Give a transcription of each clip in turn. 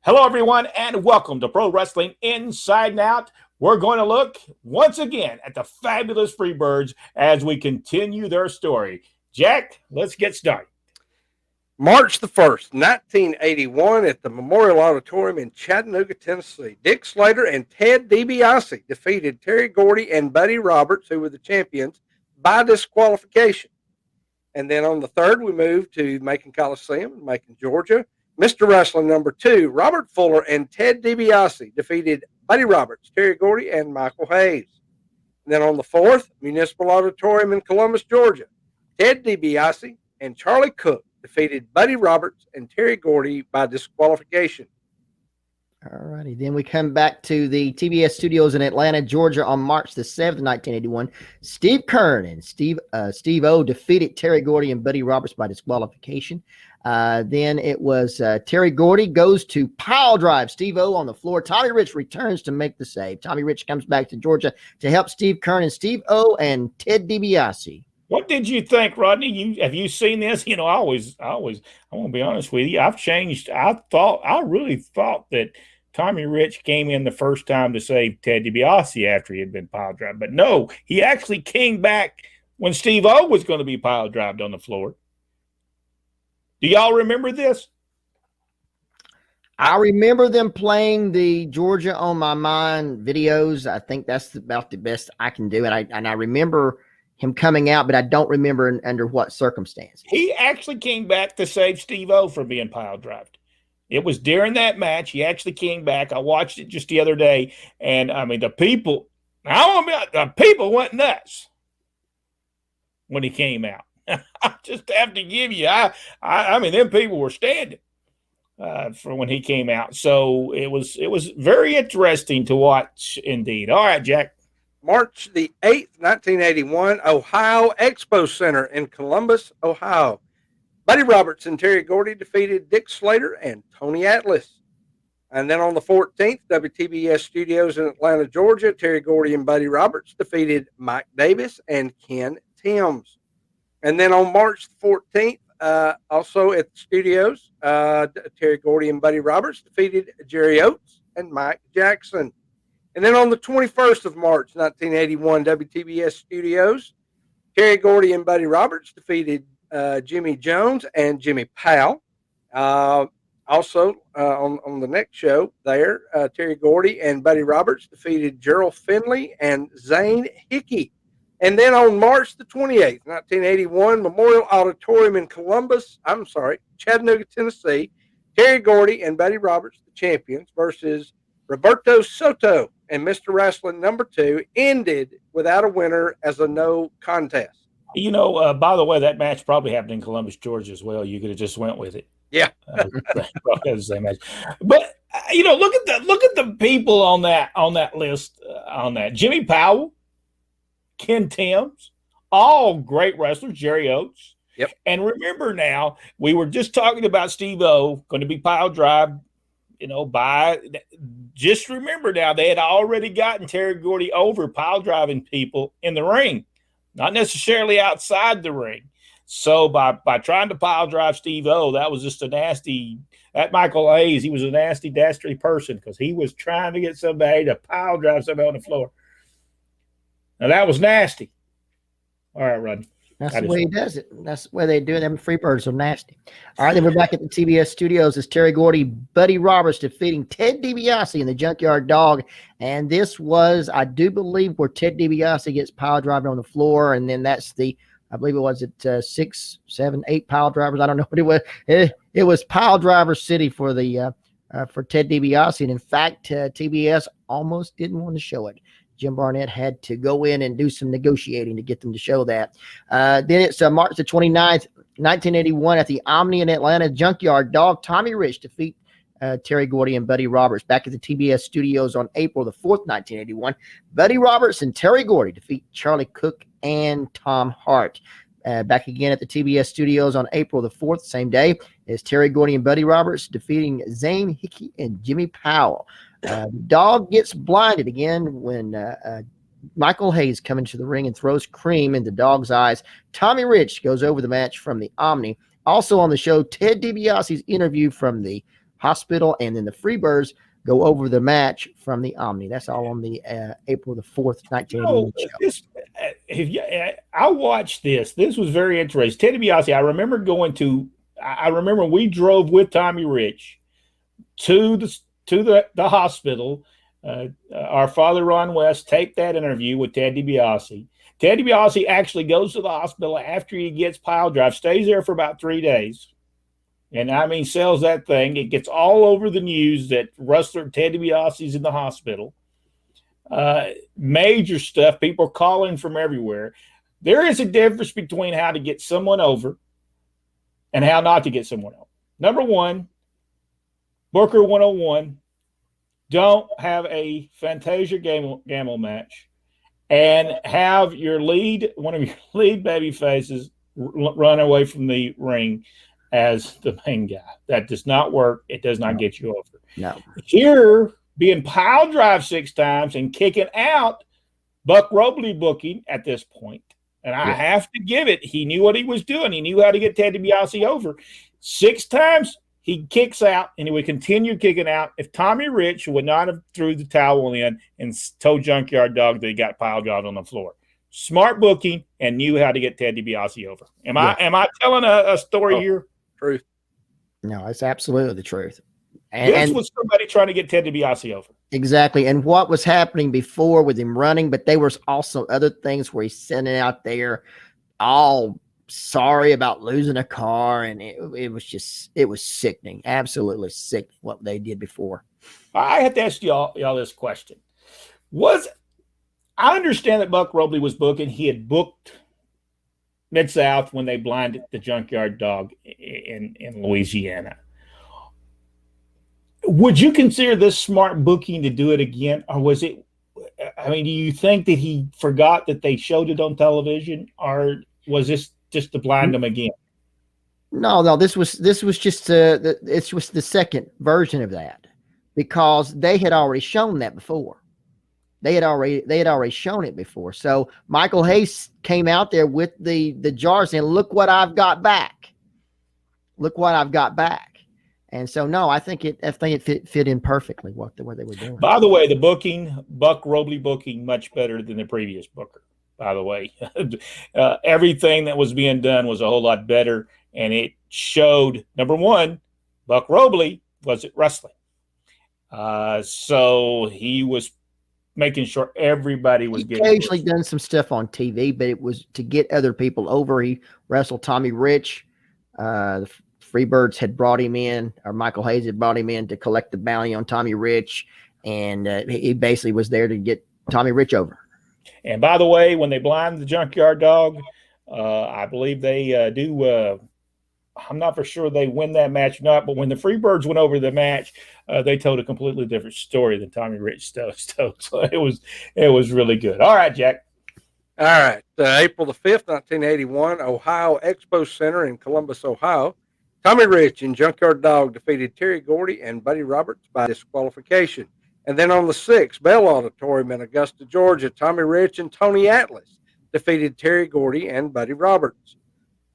Hello, everyone, and welcome to Pro Wrestling Inside and Out. We're going to look once again at the Fabulous Freebirds as we continue their story. Jack, let's get started. March the 1st, 1981, at the Memorial Auditorium in Chattanooga, Tennessee. Dick Slater and Ted DiBiase defeated Terry Gordy and Buddy Roberts, who were the champions, by disqualification. And then on the 3rd, we moved to Macon Coliseum in Macon, Georgia. Mr. Wrestling number 2, Robert Fuller and Ted DiBiase defeated Buddy Roberts, Terry Gordy, and Michael Hayes. And then on the 4th, Municipal Auditorium in Columbus, Georgia. Ted DiBiase and Charlie Cook defeated Buddy Roberts and Terry Gordy by disqualification. All righty. Then we come back to the TBS studios in Atlanta, Georgia on March the 7th, 1981. Steve Kern and Steve O defeated Terry Gordy and Buddy Roberts by disqualification. Then it was Terry Gordy goes to pile drive Steve O on the floor. Tommy Rich returns to make the save. Tommy Rich comes back to Georgia to help Steve Kern and Steve O and Ted DiBiase. What did you think, Rodney? Have you seen this? I want to be honest with you. I've changed. I really thought that Tommy Rich came in the first time to save Ted DiBiase after he had been pile drived. But no, he actually came back when Steve O was going to be pile drived on the floor. Do y'all remember this? I remember them playing the Georgia on My Mind videos. I think that's about the best I can do. And I remember him coming out, but I don't remember under what circumstances. He actually came back to save Steve O from being pile drived. It was during that match. He actually came back. I watched it just the other day, and I mean the people went nuts when he came out. I just have to give you, I mean, them people were standing for when he came out. So it was very interesting to watch indeed. All right, Jack. March the 8th, 1981, Ohio Expo Center in Columbus, Ohio. Buddy Roberts and Terry Gordy defeated Dick Slater and Tony Atlas. And then on the 14th, WTBS Studios in Atlanta, Georgia, Terry Gordy and Buddy Roberts defeated Mike Davis and Ken Timms. And then on March the 14th, also at the studios, Terry Gordy and Buddy Roberts defeated Jerry Oates and Mike Jackson. And then on the 21st of March, 1981, WTBS Studios, Terry Gordy and Buddy Roberts defeated Jimmy Jones and Jimmy Powell. Also, on the next show there, Terry Gordy and Buddy Roberts defeated Gerald Finley and Zane Hickey. And then on March the 28th, 1981, Memorial Auditorium in Chattanooga, Tennessee, Terry Gordy and Buddy Roberts, the champions, versus Roberto Soto and Mr. Wrestling number 2 ended without a winner as a no contest. You know, by the way, that match probably happened in Columbus, Georgia as well. You could have just went with it. Yeah. The same match. But you know, look at the people on that list. On that, Jimmy Powell, Ken Timms, all great wrestlers. Jerry Oates. Yep. And remember now, we were just talking about Steve O going to be pile drive. You know, just remember now, they had already gotten Terry Gordy over pile driving people in the ring, not necessarily outside the ring. So by trying to pile drive Steve O, that was just that Michael Hayes, he was a nasty, dastardly person because he was trying to get somebody to pile drive somebody on the floor. Now that was nasty. All right, Rodney. That's the way he does it. That's the way they do it. Them Freebirds are nasty. All right, then we're back at the TBS studios as Terry Gordy, Buddy Roberts defeating Ted DiBiase in the Junkyard Dog. And this was, I do believe, where Ted DiBiase gets pile driven on the floor. And then that's I believe it was at 6, 7, 8 pile drivers. I don't know what it was. It was pile driver city for for Ted DiBiase. And in fact, TBS almost didn't want to show it. Jim Barnett had to go in and do some negotiating to get them to show that. Then it's March the 29th, 1981 at the Omni in Atlanta. Junkyard Dog Tommy Rich defeat Terry Gordy and Buddy Roberts. Back at the TBS studios on April the 4th, 1981. Buddy Roberts and Terry Gordy defeat Charlie Cook and Tom Hart. Back again at the TBS studios on April the 4th, same day, is Terry Gordy and Buddy Roberts defeating Zane Hickey and Jimmy Powell. Dog gets blinded again when Michael Hayes comes into the ring and throws cream into Dog's eyes. Tommy Rich goes over the match from the Omni. Also on the show, Ted DiBiase's interview from the Hospital, and then the Freebirds go over the match from the Omni. That's all on the April the 4th, 1981 show. I watched this. This was very interesting. Ted DiBiase, I remember we drove with Tommy Rich to the hospital. Our father, Ron West, taped that interview with Ted DiBiase. Ted DiBiase actually goes to the hospital after he gets pile drive, stays there for about 3 days. And I mean, sells that thing. It gets all over the news that wrestler Ted DiBiase's in the hospital. Major stuff. People are calling from everywhere. There is a difference between how to get someone over and how not to get someone over. Number one, Booker 101, don't have a Fantasia Gamble match and have one of your lead baby faces run away from the ring as the main guy. That does not work. It does not get you over. No. Here, being pile drive 6 times and kicking out, Buck Robley booking at this point. And I have to give it. He knew what he was doing. He knew how to get Ted DiBiase over. 6 times he kicks out, and he would continue kicking out if Tommy Rich would not have threw the towel in and told Junkyard Dog that he got pile drive on the floor. Smart booking and knew how to get Ted DiBiase over. Am I telling a story here? Truth. No, it's absolutely the truth. This was somebody trying to get Ted DiBiase over. Exactly. And what was happening before with him running, but there was also other things where he's sitting out there all sorry about losing a car. And it was sickening. Absolutely sick what they did before. I have to ask y'all this question. I understand that Buck Robley was booking. He had booked Mid-South when they blinded the Junkyard Dog in Louisiana. Would you consider this smart booking to do it again? Or was it, do you think that he forgot that they showed it on television? Or was this just to blind them again? No, this was just it was the second version of that, because they had already shown that before. They had already shown it before. So Michael Hayes came out there with the jars and look what I've got back. Look what I've got back. And so no, I think it fit in perfectly what they were doing. By the way, the booking, Buck Robley booking, much better than the previous booker. By the way, everything that was being done was a whole lot better, and it showed, number one, Buck Robley wasn't wrestling, so he was making sure everybody was getting. Occasionally done some stuff on TV, but it was to get other people over. He wrestled Tommy Rich. The Freebirds had brought him in, or Michael Hayes had brought him in to collect the bounty on Tommy Rich, and he basically was there to get Tommy Rich over. And by the way, when they blind the Junkyard Dog, I believe they do. I'm not for sure they win that match or not, but when the Freebirds went over the match, they told a completely different story than Tommy Rich told. So it was really good. All right, Jack. All right. April the 5th, 1981, Ohio Expo Center in Columbus, Ohio. Tommy Rich and Junkyard Dog defeated Terry Gordy and Buddy Roberts by disqualification. And then on the 6th, Bell Auditorium in Augusta, Georgia, Tommy Rich and Tony Atlas defeated Terry Gordy and Buddy Roberts.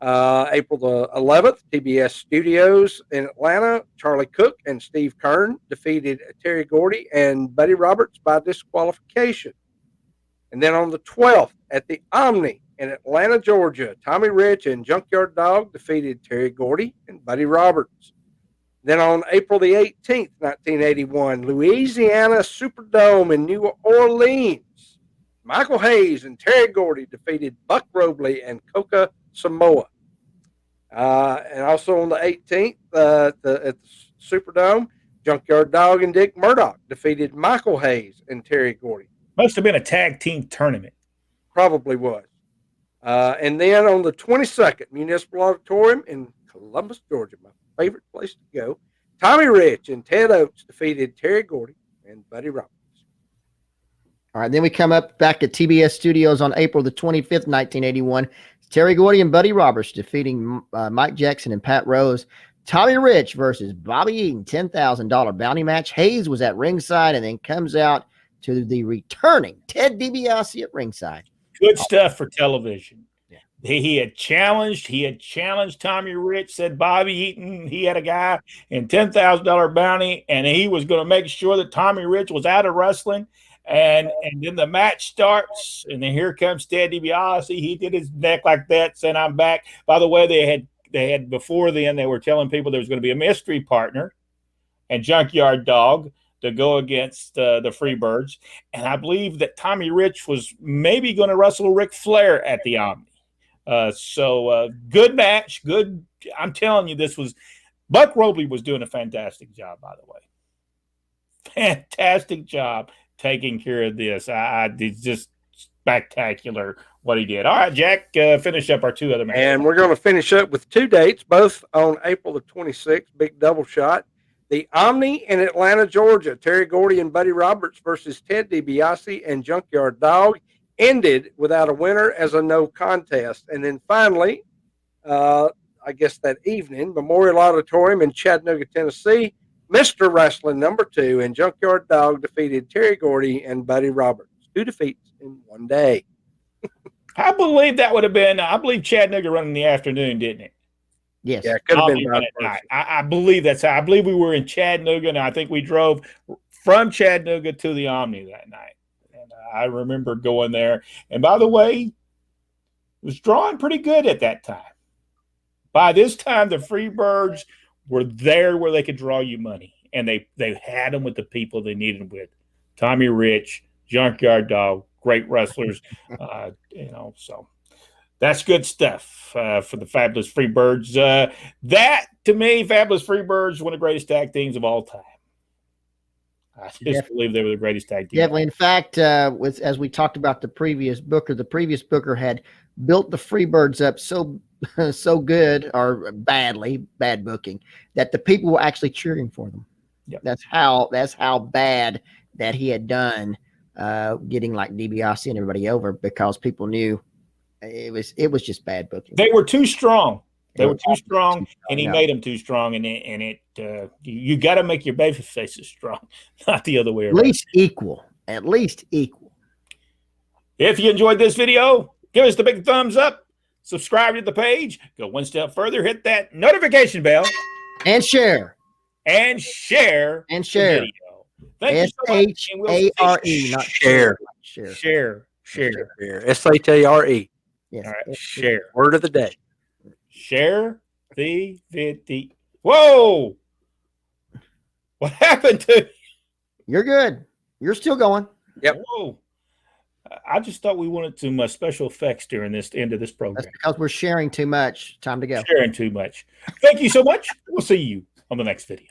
April the 11th, TBS Studios in Atlanta, Charlie Cook and Steve Kern defeated Terry Gordy and Buddy Roberts by disqualification. And then on the 12th, at the Omni in Atlanta, Georgia, Tommy Rich and Junkyard Dog defeated Terry Gordy and Buddy Roberts. Then on April the 18th, 1981, Louisiana Superdome in New Orleans, Michael Hayes and Terry Gordy defeated Buck Robley and Coca Samoa. And also on the 18th, at the Superdome, Junkyard Dog and Dick Murdoch defeated Michael Hayes and Terry Gordy. Must have been a tag team tournament. Probably was. And then on the 22nd, Municipal Auditorium in Columbus, Georgia, my favorite place to go, Tommy Rich and Ted Oates defeated Terry Gordy and Buddy Roberts. All right, then we come up back at TBS Studios on April the 25th, 1981. Terry Gordy and Buddy Roberts defeating Mike Jackson and Pat Rose. Tommy Rich versus Bobby Eaton, $10,000 bounty match. Hayes was at ringside and then comes out to the returning Ted DiBiase at ringside. Good stuff for television. Yeah. He had challenged Tommy Rich, said Bobby Eaton, he had a guy in $10,000 bounty, and he was going to make sure that Tommy Rich was out of wrestling. And then the match starts, and then here comes Ted DiBiase. He did his neck like that, saying, "I'm back." By the way, they had before then, they were telling people there was going to be a mystery partner and Junkyard Dog to go against the Freebirds. And I believe that Tommy Rich was maybe going to wrestle Ric Flair at the Omni. So good match. Good. I'm telling you, Buck Robley was doing a fantastic job, by the way. Fantastic job taking care of this. It's just spectacular what he did. All right, Jack, finish up our two other matches. And we're going to finish up with two dates, both on April the 26th, big double shot. The Omni in Atlanta, Georgia, Terry Gordy and Buddy Roberts versus Ted DiBiase and Junkyard Dog, ended without a winner as a no contest. And then finally, I guess that evening, Memorial Auditorium in Chattanooga, Tennessee, Mr. Wrestling #2 and Junkyard Dog defeated Terry Gordy and Buddy Roberts. 2 defeats in one day. I believe that would have been, I believe Chattanooga run in the afternoon, didn't it? Yes. Yeah, it could have been at night. I believe that's how. I believe we were in Chattanooga, and I think we drove from Chattanooga to the Omni that night. And I remember going there. And by the way, it was drawing pretty good at that time. By this time, the Freebirds were there where they could draw you money, and they had them with the people they needed them with. Tommy Rich, Junkyard Dog, great wrestlers, so that's good stuff for the Fabulous Freebirds. That, to me, Fabulous Freebirds, one of the greatest tag teams of all time. I just believe they were the greatest tag team. Definitely. In fact, as we talked about the previous booker had built the Freebirds up so good, or bad booking, that the people were actually cheering for them. Yep. That's how bad that he had done, getting like DiBiase and everybody over, because people knew it was just bad booking. They were too strong. They were too strong, and he made them too strong. And you got to make your baby faces strong, not the other way around. At least equal. If you enjoyed this video, give us the big thumbs up. Subscribe to the page. Go one step further. Hit that notification bell. And share. And share. And share. The video. Thank you so much. SHARE, not share. Share. SHARE. Yes. All right. Share. Word of the day. Share the video. Whoa! What happened to you? You're good. You're still going. Yep. Whoa. I just thought we wanted some special effects during this end of this program. That's because we're sharing too much. Time to go. Sharing too much. Thank you so much. We'll see you on the next video.